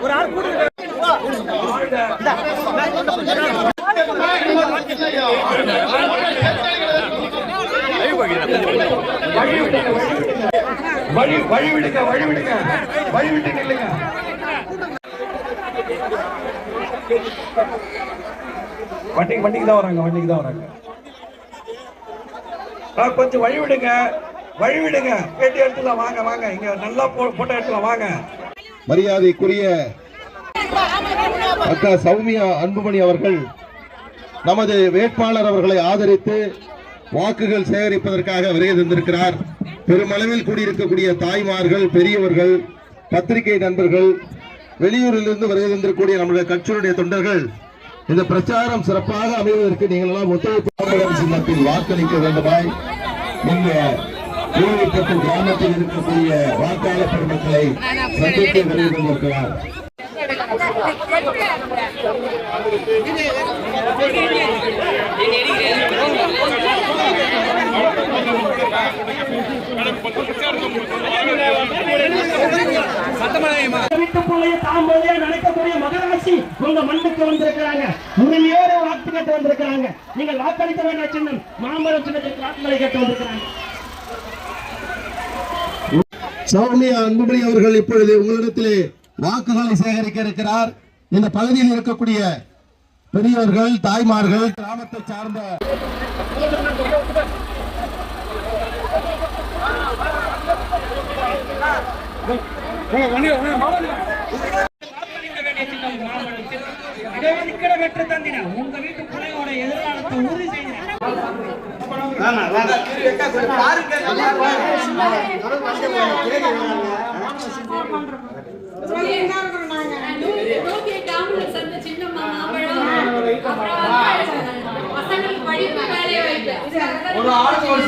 ஒரு ஆள் கூட வழிவிடுங்க இல்லைங்க. வண்டிக்கு தான் வராங்க. கொஞ்சம் வழிவிடுங்க. பேட்டி எடுத்துலாம் வாங்க இங்க நல்லா போட்டோ எடுத்துலாம் வாங்க. மரியாதைக்குரிய அக்கா சௌமியா அன்புமணி அவர்கள் நமது வேட்பாளர் அவர்களை ஆதரித்து வாக்குகள் சேகரிப்பதற்காக வருகை தந்திருக்கிறார். பெருமளவில் கூடியிருக்கக்கூடிய தாய்மார்கள், பெரியவர்கள், பத்திரிகை நண்பர்கள், வெளியூரில் இருந்து வருகை தந்திருக்கக்கூடிய நம்முடைய கட்சியினுடைய தொண்டர்கள், இந்த பிரச்சாரம் சிறப்பாக அமைவதற்கு நீங்கள் எல்லாம் ஒத்துழைப்பு சின்னத்தில் வாக்களிக்க வேண்டுமாய் இந்த கிராமத்தில் இருக்கக்கூடிய வாக்காளர் பெருமக்களை சந்தித்து வருகை தந்திருக்கிறார். நடக்கக்கூடிய மகராசி உங்க மண்ணுக்கு வந்திருக்கிறாங்க. உரிமையோட வாக்கு கேட்டு வந்திருக்கிறாங்க. நீங்கள் வாக்களிக்க வேண்டிய சின்னம் மாம்பழம் சின்னத்துக்கு வாக்குகளை கேட்டு வந்திருக்கிறாங்க. சௌமியா அன்புமணி அவர்கள் இப்பொழுது உங்களிடத்திலே வாக்குகளை சேகரிக்க இருக்கிறார். இந்த பகுதியில் இருக்கக்கூடிய பெரியவர்கள், தாய்மார்கள், கிராமத்தை சார்ந்த உங்க வீட்டு பிள்ளையோட எதிர்காலத்தை உறுதி செய்கிறேன். ஒரு ஆளுக்கு ஒரு